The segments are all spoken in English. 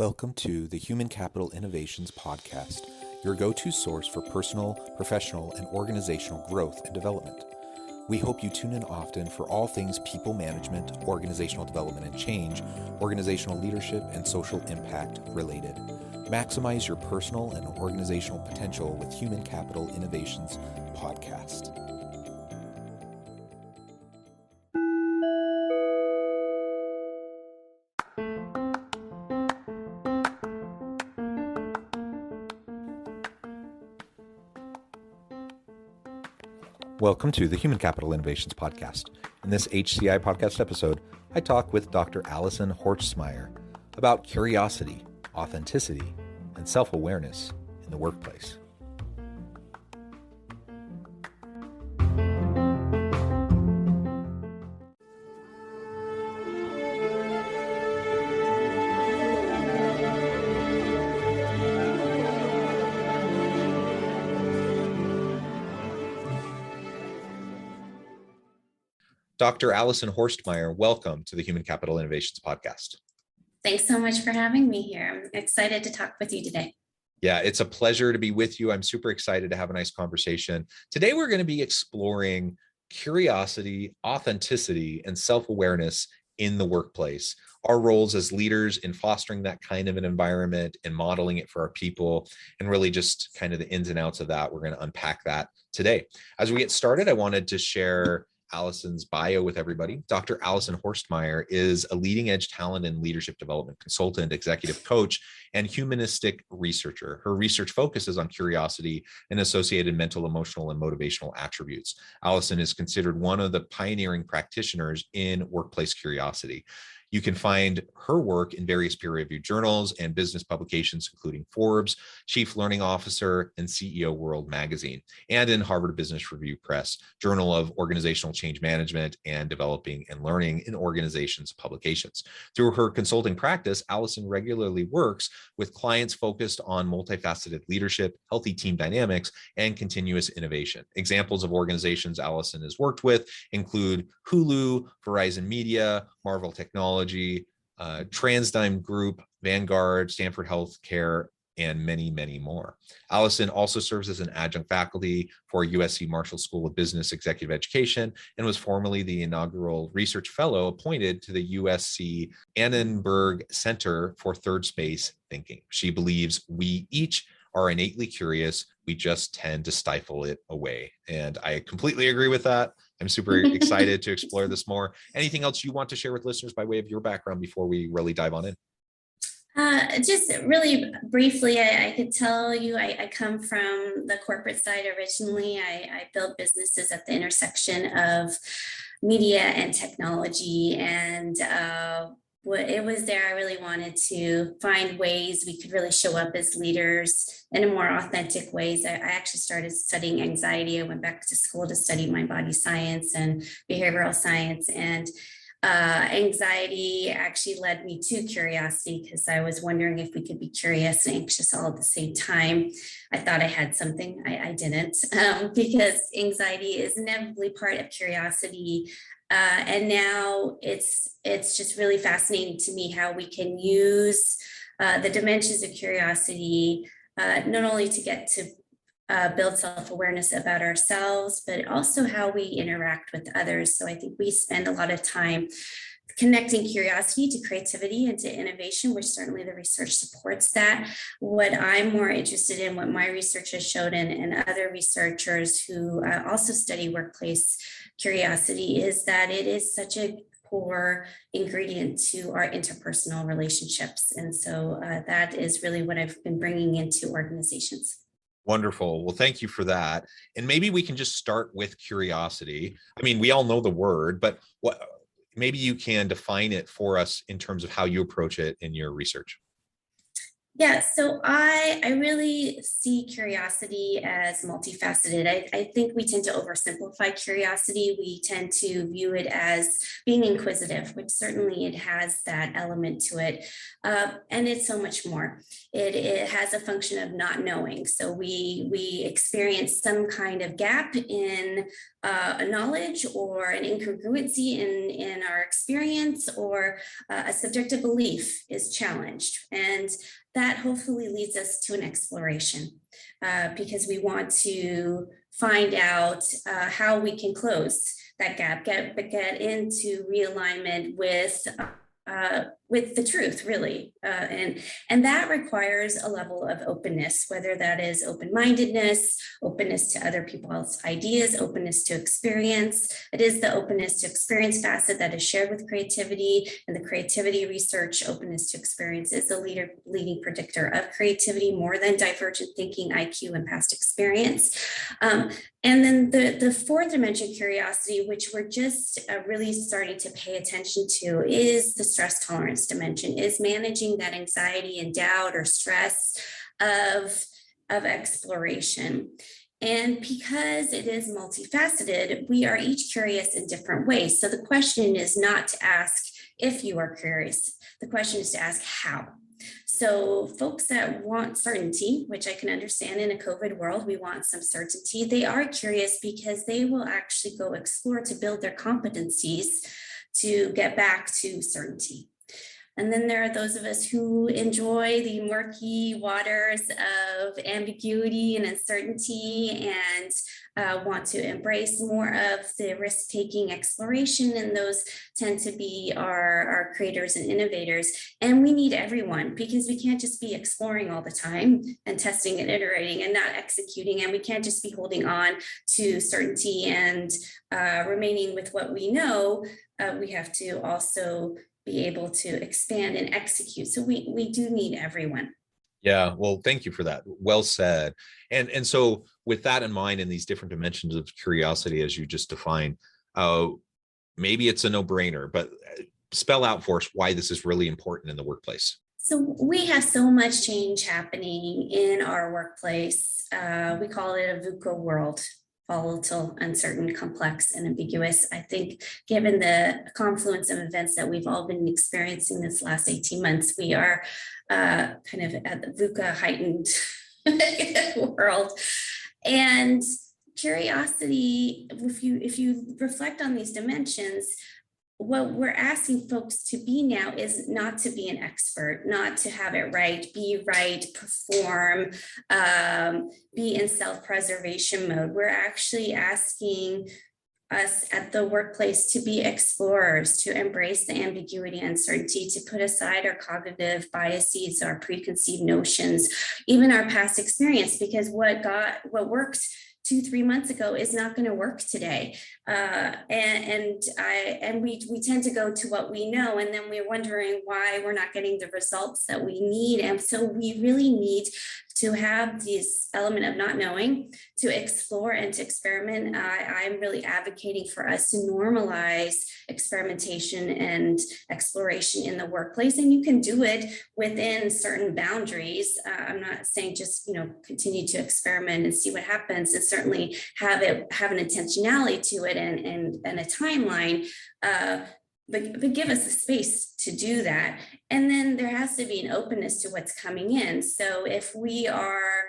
Welcome to the Human Capital Innovations Podcast, your go-to source for personal, professional, and organizational growth and development. We hope you tune in often for all things people management, organizational development and change, organizational leadership, and social impact related. Maximize your personal and organizational potential with Human Capital Innovations Podcast. Welcome to the Human Capital Innovations Podcast. In this HCI podcast episode, I talk with Dr. Alison Horstmeyer about curiosity, authenticity, and self-awareness in the workplace. Dr. Alison Horstmeyer, welcome to the Human Capital Innovations Podcast. Thanks so much for having me here. I'm excited to talk with you today. Yeah, it's a pleasure to be with you. I'm super excited to have a nice conversation. Today, we're going to be exploring curiosity, authenticity, and self-awareness in the workplace, our roles as leaders in fostering that kind of an environment and modeling it for our people, and really just kind of the ins and outs of that. We're going to unpack that today. As we get started, I wanted to share Alison's bio with everybody. Dr. Alison Horstmeyer is a leading edge talent and leadership development consultant, executive coach, and humanistic researcher. Her research focuses on curiosity and associated mental, emotional, and motivational attributes. Alison is considered one of the pioneering practitioners in workplace curiosity. You can find her work in various peer-reviewed journals and business publications, including Forbes, Chief Learning Officer, and CEO World Magazine, and in Harvard Business Review Press, Journal of Organizational Change Management, and Developing and Learning in Organizations publications. Through her consulting practice, Alison regularly works with clients focused on multifaceted leadership, healthy team dynamics, and continuous innovation. Examples of organizations Alison has worked with include Hulu, Verizon Media, Marvel Technology, TransDigm Group, Vanguard, Stanford Healthcare, and many, many more. Alison also serves as an adjunct faculty for USC Marshall School of Business Executive Education and was formerly the inaugural research fellow appointed to the USC Annenberg Center for Third Space Thinking. She believes we each are innately curious. We just tend to stifle it away. And I completely agree with that. I'm super excited to explore this more. Anything else you want to share with listeners by way of your background before we really dive on in? Just really briefly, I could tell you I come from the corporate side originally. I built businesses at the intersection of media and technology, and it was there I really wanted to find ways we could really show up as leaders in a more authentic ways. I actually started studying anxiety. I went back to school to study mind body science and behavioral science, and anxiety actually led me to curiosity because I was wondering if we could be curious and anxious all at the same time. I thought I had something. I didn't, because anxiety is inevitably part of curiosity. And now it's just really fascinating to me how we can use the dimensions of curiosity, not only to get to build self-awareness about ourselves, but also how we interact with others. So I think we spend a lot of time connecting curiosity to creativity and to innovation, which certainly the research supports that. What I'm more interested in, what my research has showed, and other researchers who also study workplace curiosity, is that it is such a core ingredient to our interpersonal relationships. And so that is really what I've been bringing into organizations. Wonderful. Well, thank you for that. And maybe we can just start with curiosity. I mean, we all know the word, but maybe you can define it for us in terms of how you approach it in your research. Yeah, so I really see curiosity as multifaceted. I think we tend to oversimplify curiosity. We tend to view it as being inquisitive, which certainly it has that element to it. And it's so much more. It has a function of not knowing. So we experience some kind of gap in a knowledge or an incongruency in our experience, or a subjective belief is challenged. And that hopefully leads us to an exploration, because we want to find out how we can close that gap, get into realignment with the truth, really, and that requires a level of openness, whether that is open-mindedness, openness to other people's ideas, openness to experience. It is the openness to experience facet that is shared with creativity, and the creativity research. Openness to experience is the leading predictor of creativity, more than divergent thinking, IQ, and past experience. And then the fourth dimension, curiosity, which we're just really starting to pay attention to, is the stress tolerance dimension, is managing that anxiety and doubt or stress of exploration. And because it is multifaceted, we are each curious in different ways. So the question is not to ask if you are curious. The question is to ask how. So folks that want certainty, which I can understand in a COVID world, we want some certainty. They are curious because they will actually go explore to build their competencies to get back to certainty. And then there are those of us who enjoy the murky waters of ambiguity and uncertainty, and want to embrace more of the risk-taking exploration. And those tend to be our creators and innovators. And we need everyone, because we can't just be exploring all the time and testing and iterating and not executing. And we can't just be holding on to certainty and remaining with what we know. We have to also be able to expand and execute. So we do need everyone. Yeah, well, thank you for that. Well said. And so with that in mind, in these different dimensions of curiosity, as you just defined, maybe it's a no-brainer, but spell out for us why this is really important in the workplace. So we have so much change happening in our workplace. We call it a VUCA world: volatile, uncertain, complex, and ambiguous. I think given the confluence of events that we've all been experiencing this last 18 months, we are kind of at the VUCA heightened world. And curiosity, if you reflect on these dimensions, what we're asking folks to be now is not to be an expert, not to have it right, perform, be in self-preservation mode. We're actually asking us at the workplace to be explorers, to embrace the ambiguity and uncertainty, to put aside our cognitive biases, our preconceived notions, even our past experience, because what worked 2-3 months ago is not going to work today. And we tend to go to what we know, and then we're wondering why we're not getting the results that we need. And so we really need to have this element of not knowing, to explore and to experiment. I'm really advocating for us to normalize experimentation and exploration in the workplace, and you can do it within certain boundaries. I'm not saying just continue to experiment and see what happens, and certainly have an intentionality to it and a timeline. But give us the space to do that. And then there has to be an openness to what's coming in. So if we are,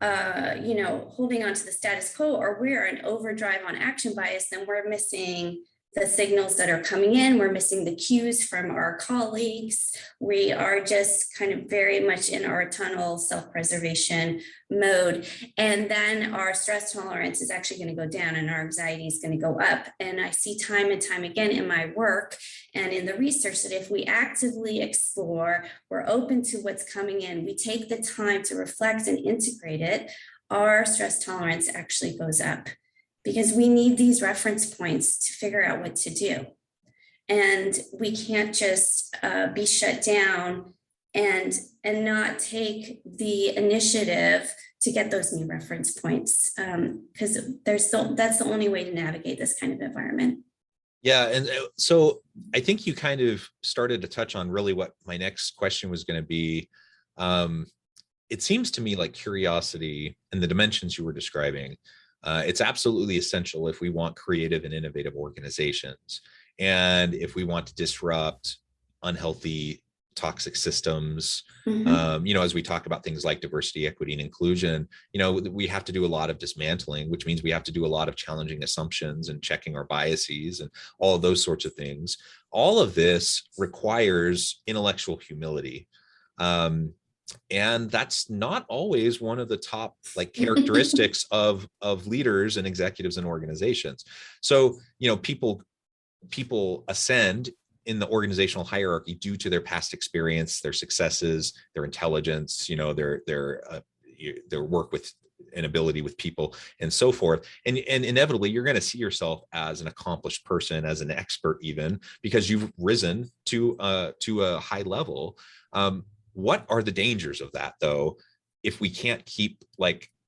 holding on to the status quo, or we're in overdrive on action bias, then we're missing the signals that are coming in. We're missing the cues from our colleagues. We are just kind of very much in our tunnel self-preservation mode. And then our stress tolerance is actually going to go down, and our anxiety is going to go up. And I see time and time again in my work and in the research that if we actively explore, we're open to what's coming in, we take the time to reflect and integrate it, our stress tolerance actually goes up, because we need these reference points to figure out what to do. And we can't just be shut down and not take the initiative to get those new reference points, because that's the only way to navigate this kind of environment. Yeah, and so I think you kind of started to touch on really what my next question was going to be. It seems to me like curiosity and the dimensions you were describing, it's absolutely essential if we want creative and innovative organizations. And if we want to disrupt unhealthy, toxic systems, as we talk about things like diversity, equity, and inclusion, we have to do a lot of dismantling, which means we have to do a lot of challenging assumptions and checking our biases and all of those sorts of things. All of this requires intellectual humility. And that's not always one of the top characteristics of leaders and executives and organizations. So, people ascend in the organizational hierarchy due to their past experience, their successes, their intelligence, their work with and ability with people and so forth. And inevitably you're going to see yourself as an accomplished person, as an expert, even because you've risen to a high level. What are the dangers of that, though, if we can't keep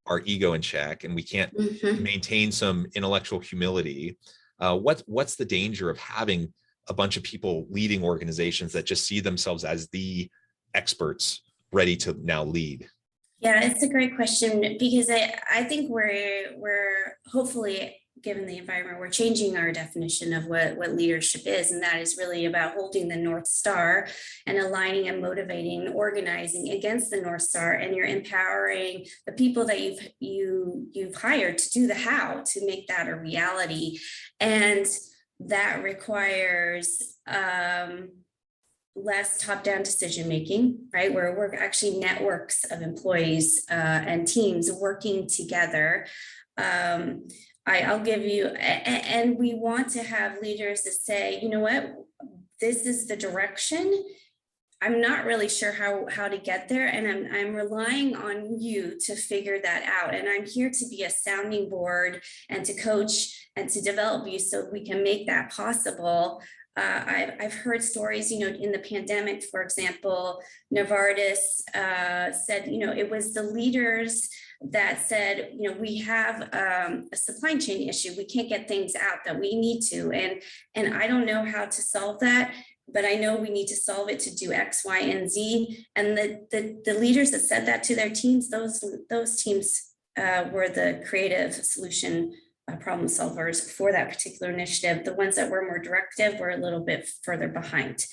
our ego in check and we can't maintain some intellectual humility? What's the danger of having a bunch of people leading organizations that just see themselves as the experts ready to now lead? Yeah, it's a great question, because I think we're hopefully, given the environment, we're changing our definition of what leadership is. And that is really about holding the North Star and aligning and motivating, organizing against the North Star. And you're empowering the people that you've hired to do the how, to make that a reality. And that requires less top-down decision-making, right? Where we're actually networks of employees and teams working together. I'll give you, and we want to have leaders that say, you know what, this is the direction. I'm not really sure how to get there, and I'm relying on you to figure that out. And I'm here to be a sounding board and to coach and to develop you so we can make that possible. I've heard stories, in the pandemic, for example, Novartis said, it was the leaders that said, we have a supply chain issue. We can't get things out that we need to. And I don't know how to solve that, but I know we need to solve it to do X, Y, and Z. And the leaders that said that to their teams, those teams were the creative solution problem solvers for that particular initiative. The ones that were more directive were a little bit further behind.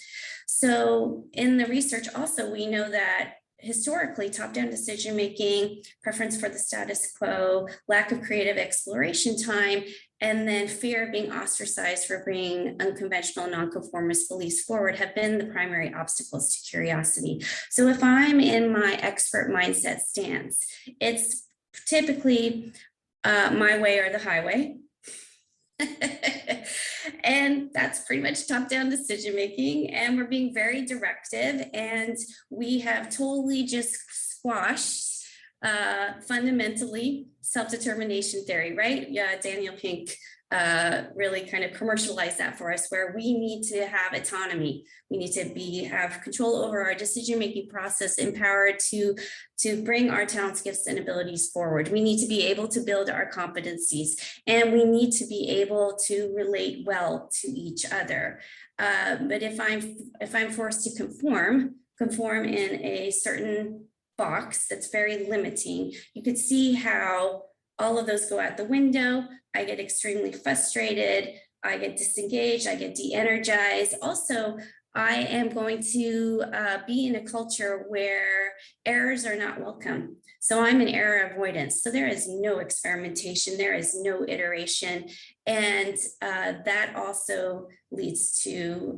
So in the research also, we know that historically, top-down decision-making, preference for the status quo, lack of creative exploration time, and then fear of being ostracized for bringing unconventional nonconformist beliefs forward have been the primary obstacles to curiosity. So if I'm in my expert mindset stance, it's typically my way or the highway. And that's pretty much top-down decision making, and we're being very directive, and we have totally just squashed fundamentally self-determination theory, right? Yeah, Daniel Pink really kind of commercialized that for us, where we need to have autonomy. We need to have control over our decision-making process, empowered to bring our talents, gifts, and abilities forward. We need to be able to build our competencies, and we need to be able to relate well to each other. But if I'm forced to conform in a certain box that's very limiting, you could see how all of those go out the window. I get extremely frustrated. I get disengaged. I get de-energized. Also, I am going to be in a culture where errors are not welcome. So I'm in error avoidance. So there is no experimentation. There is no iteration. And that also leads to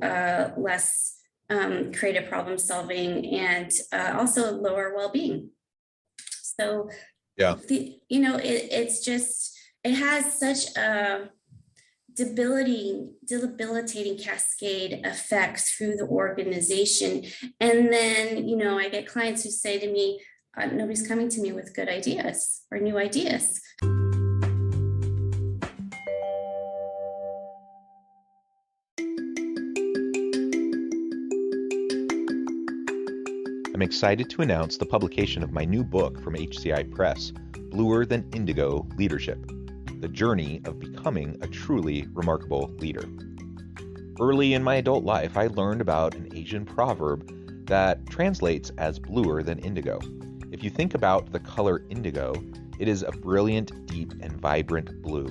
less creative problem solving, and also lower well-being. So yeah, it's just, it has such a debilitating cascade effect through the organization. And then, I get clients who say to me, nobody's coming to me with good ideas or new ideas. I'm excited to announce the publication of my new book from HCI Press, Bluer Than Indigo Leadership: The Journey of Becoming a Truly Remarkable Leader. Early in my adult life, I learned about an Asian proverb that translates as bluer than indigo. If you think about the color indigo, it is a brilliant, deep, and vibrant blue,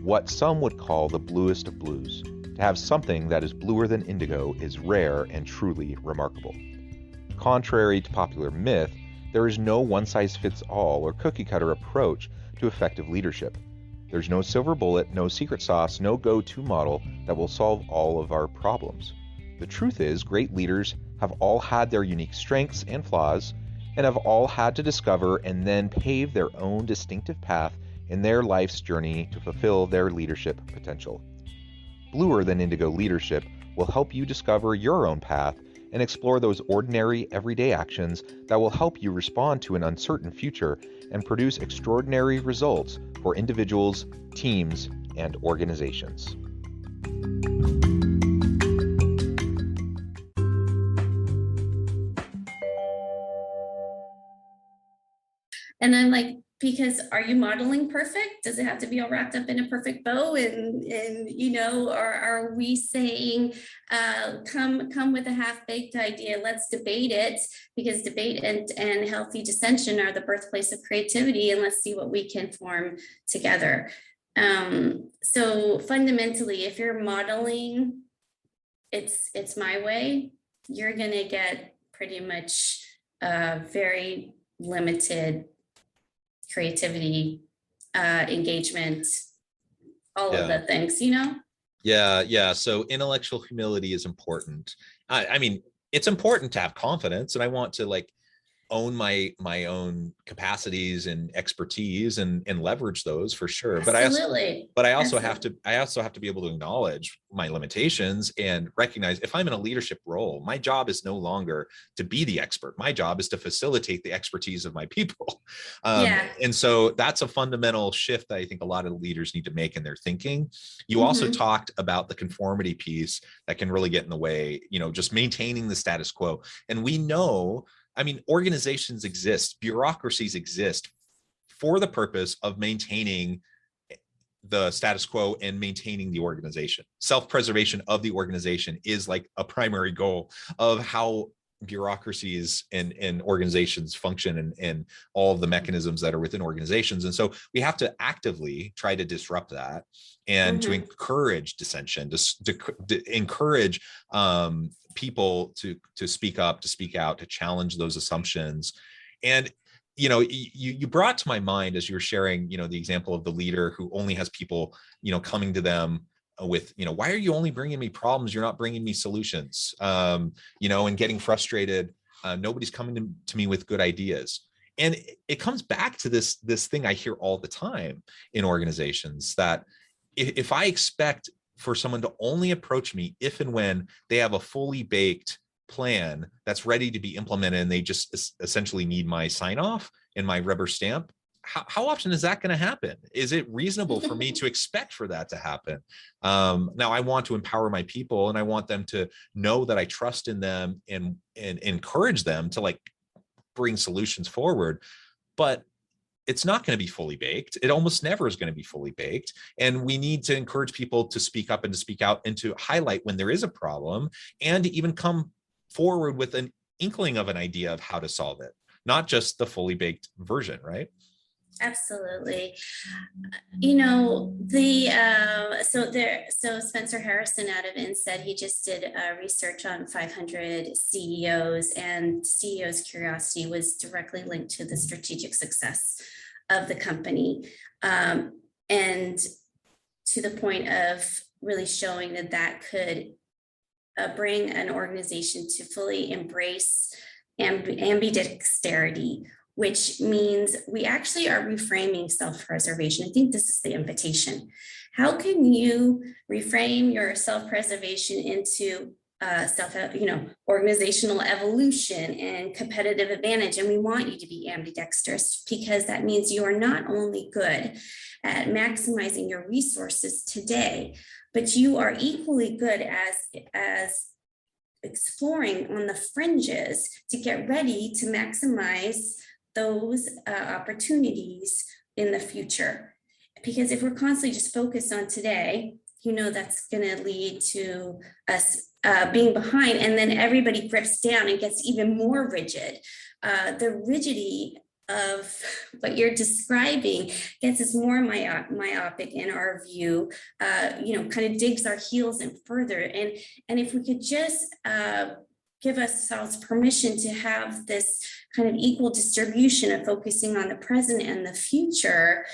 what some would call the bluest of blues. To have something that is bluer than indigo is rare and truly remarkable. Contrary to popular myth, there is no one-size-fits-all or cookie-cutter approach to effective leadership. There's no silver bullet, no secret sauce, no go-to model that will solve all of our problems. The truth is, great leaders have all had their unique strengths and flaws, and have all had to discover and then pave their own distinctive path in their life's journey to fulfill their leadership potential. Bluer than indigo leadership will help you discover your own path and explore those ordinary, everyday actions that will help you respond to an uncertain future and produce extraordinary results for individuals, teams, and organizations. And I'm like, because are you modeling perfect? Does it have to be all wrapped up in a perfect bow? And or are we saying, come with a half-baked idea, let's debate it, because debate and healthy dissension are the birthplace of creativity, and let's see what we can form together. So fundamentally, if you're modeling, it's my way, you're gonna get pretty much very limited creativity, engagement, all of the things, Yeah. So intellectual humility is important. I mean, it's important to have confidence, and I want to own my own capacities and expertise and leverage those for sure. Absolutely. But I also have to be able to acknowledge my limitations and recognize if I'm in a leadership role, my job is no longer to be the expert. My job is to facilitate the expertise of my people. And so that's a fundamental shift that I think a lot of leaders need to make in their thinking. You also talked about the conformity piece that can really get in the way, just maintaining the status quo. And we know, organizations exist, bureaucracies exist for the purpose of maintaining the status quo and maintaining the organization. Self-preservation of the organization is like a primary goal of how bureaucracies and organizations function and all of the mechanisms that are within organizations. And so we have to actively try to disrupt that and to encourage dissension, to encourage people to speak up, to speak out, to challenge those assumptions. And you brought to my mind, as you were sharing, the example of the leader who only has people, coming to them with, why are you only bringing me problems? You're not bringing me solutions, and getting frustrated. Nobody's coming to me with good ideas. And it comes back to this thing I hear all the time in organizations, that if I expect for someone to only approach me if and when they have a fully baked plan that's ready to be implemented and they just essentially need my sign off and my rubber stamp, how often is that going to happen? Is it reasonable for me to expect for that to happen? Now, I want to empower my people, and I want them to know that I trust in them and encourage them to bring solutions forward. But it's not going to be fully baked. It almost never is going to be fully baked. And we need to encourage people to speak up and to speak out and to highlight when there is a problem, and to even come forward with an inkling of an idea of how to solve it, not just the fully baked version, right? Absolutely. So Spencer Harrison out of INSEAD, he just did research on 500 CEOs, and CEOs' curiosity was directly linked to the strategic success of the company. And to the point of really showing that could bring an organization to fully embrace ambidexterity, which means we actually are reframing self-preservation. I think this is the invitation. How can you reframe your self-preservation into organizational evolution and competitive advantage? And we want you to be ambidextrous, because that means you are not only good at maximizing your resources today, but you are equally good as exploring on the fringes to get ready to maximize those opportunities in the future. Because if we're constantly just focused on today, that's going to lead to us being behind, and then everybody grips down and gets even more rigid. The rigidity of what you're describing gets us more myopic in our view, kind of digs our heels in further. And if we could just give ourselves permission to have this kind of equal distribution of focusing on the present and the future,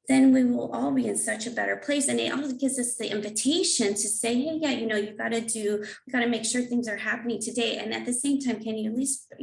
then we will all be in such a better place. And it also gives us the invitation to say, hey, yeah, we got to make sure things are happening today. And at the same time, can you at least,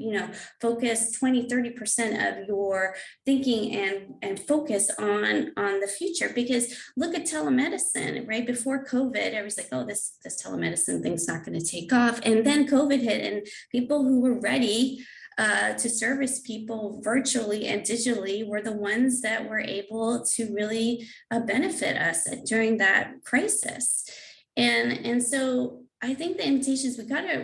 focus 20-30% of your thinking and focus on the future? Because look at telemedicine, right? Before COVID, everybody's like, oh, this telemedicine thing's not going to take off. And then COVID hit, and people who were ready to service people virtually and digitally were the ones that were able to really benefit us during that crisis. And so I think the invitations,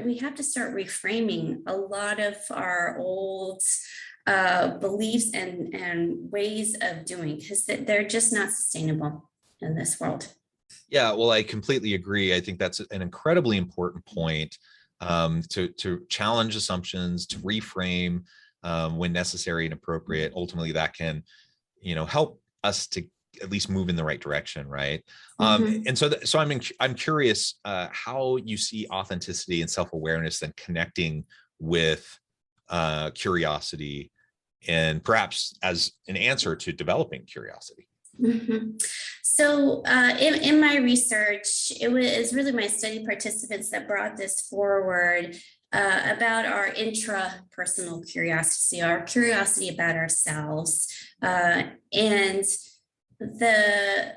we have to start reframing a lot of our old beliefs and ways of doing, because they're just not sustainable in this world. Yeah, well, I completely agree. I think that's an incredibly important point. To challenge assumptions, to reframe when necessary and appropriate. Ultimately, that can, help us to at least move in the right direction, right? And so I'm curious how you see authenticity and self-awareness then connecting with curiosity, and perhaps as an answer to developing curiosity. So in my research, it was really my study participants that brought this forward about our intrapersonal curiosity, our curiosity about ourselves. And the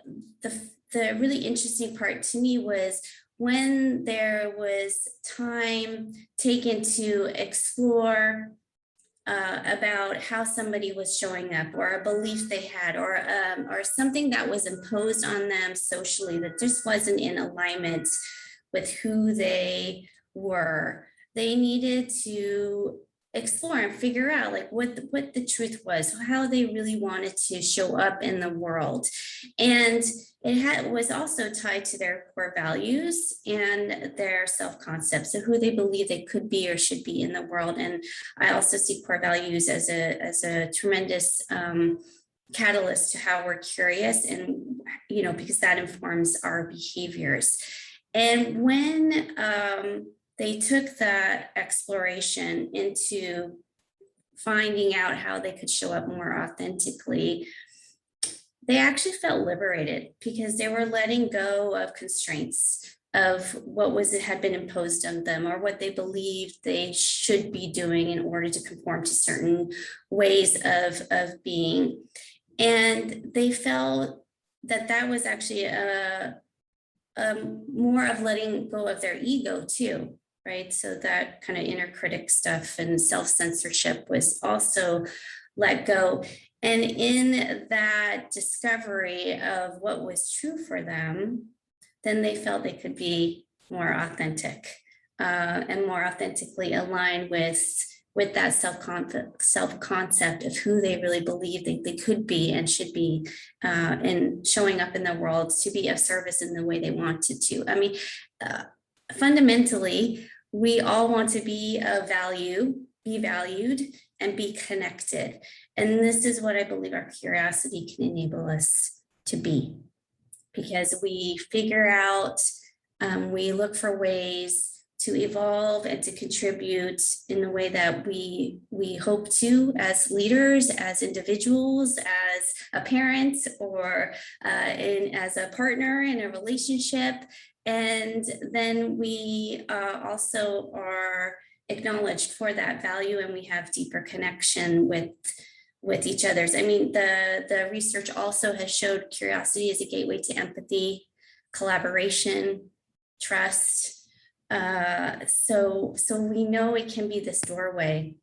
really interesting part to me was when there was time taken to explore about how somebody was showing up, or a belief they had, or something that was imposed on them socially that just wasn't in alignment with who they were. They needed to explore and figure out like what the truth was, how they really wanted to show up in the world. And it was also tied to their core values and their self-concept, so who they believe they could be or should be in the world. And I also see core values as a tremendous catalyst to how we're curious, and because that informs our behaviors. And when they took that exploration into finding out how they could show up more authentically, they actually felt liberated, because they were letting go of constraints of what had been imposed on them, or what they believed they should be doing in order to conform to certain ways of being. And they felt that was actually more of letting go of their ego too, right? So that kind of inner critic stuff and self-censorship was also let go. And in that discovery of what was true for them, then they felt they could be more authentic and more authentically aligned with that self-concept of who they really believe they could be and should be, and showing up in the world to be of service in the way they wanted to. I mean, fundamentally, we all want to be of value, be valued, and be connected. And this is what I believe our curiosity can enable us to be, because we figure out, we look for ways to evolve and to contribute in the way that we hope to, as leaders, as individuals, as a parent, or as a partner in a relationship. And then we also are acknowledged for that value, and we have deeper connection with each other's. I mean, the research also has showed curiosity is a gateway to empathy, collaboration, trust. So we know it can be this doorway,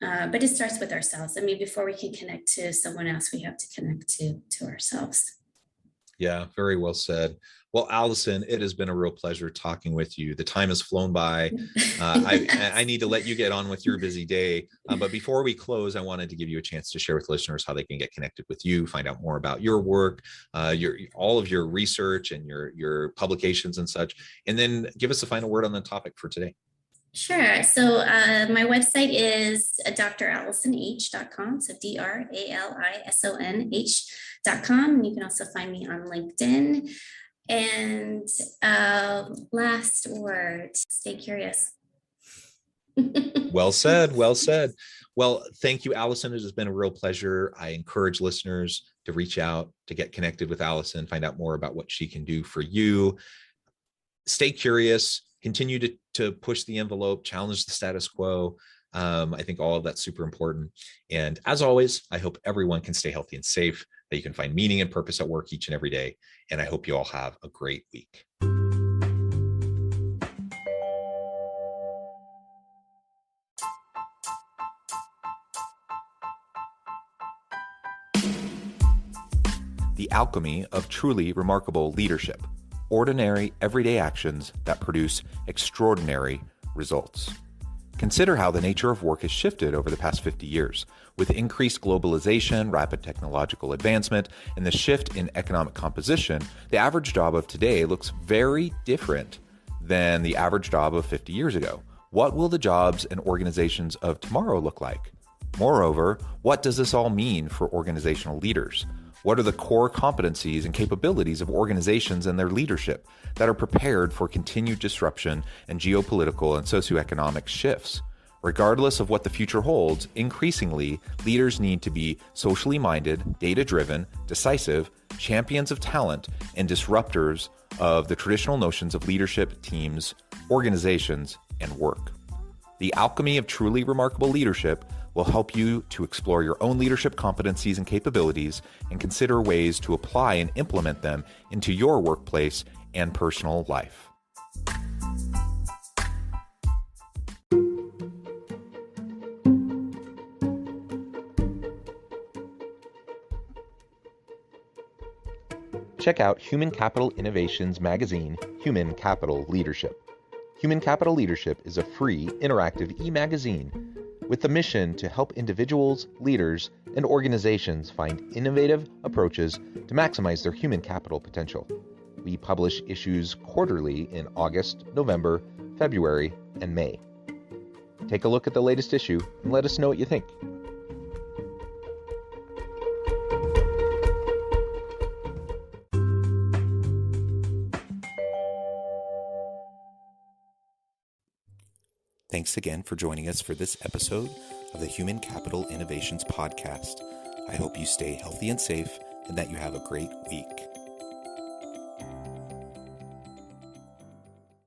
but it starts with ourselves. I mean, before we can connect to someone else, we have to connect to ourselves. Yeah, very well said. Well, Allison, it has been a real pleasure talking with you. The time has flown by. I need to let you get on with your busy day. But before we close, I wanted to give you a chance to share with listeners how they can get connected with you, find out more about your work, your all of your research and your publications and such, and then give us a final word on the topic for today. Sure. So my website is dralisonh.com. So dralisonh.com. You can also find me on LinkedIn. And last word, stay curious. Well said. Well said. Well, thank you, Allison. It has been a real pleasure. I encourage listeners to reach out, to get connected with Allison, find out more about what she can do for you. Stay curious, continue to push the envelope, challenge the status quo. I think all of that's super important. And as always, I hope everyone can stay healthy and safe, that you can find meaning and purpose at work each and every day. And I hope you all have a great week. The alchemy of truly remarkable leadership. Ordinary, everyday actions that produce extraordinary results. Consider how the nature of work has shifted over the past 50 years. With increased globalization, rapid technological advancement, and the shift in economic composition, the average job of today looks very different than the average job of 50 years ago. What will the jobs and organizations of tomorrow look like? Moreover, what does this all mean for organizational leaders? What are the core competencies and capabilities of organizations and their leadership that are prepared for continued disruption and geopolitical and socioeconomic shifts? Regardless of what the future holds, increasingly, leaders need to be socially minded, data-driven, decisive, champions of talent, and disruptors of the traditional notions of leadership, teams, organizations, and work. The alchemy of truly remarkable leadership will help you to explore your own leadership competencies and capabilities and consider ways to apply and implement them into your workplace and personal life. Check out Human Capital Innovations magazine, Human Capital Leadership. Human Capital Leadership is a free, interactive e-magazine with the mission to help individuals, leaders, and organizations find innovative approaches to maximize their human capital potential. We publish issues quarterly in August, November, February, and May. Take a look at the latest issue and let us know what you think. Thanks again for joining us for this episode of the Human Capital Innovations Podcast. I hope you stay healthy and safe and that you have a great week.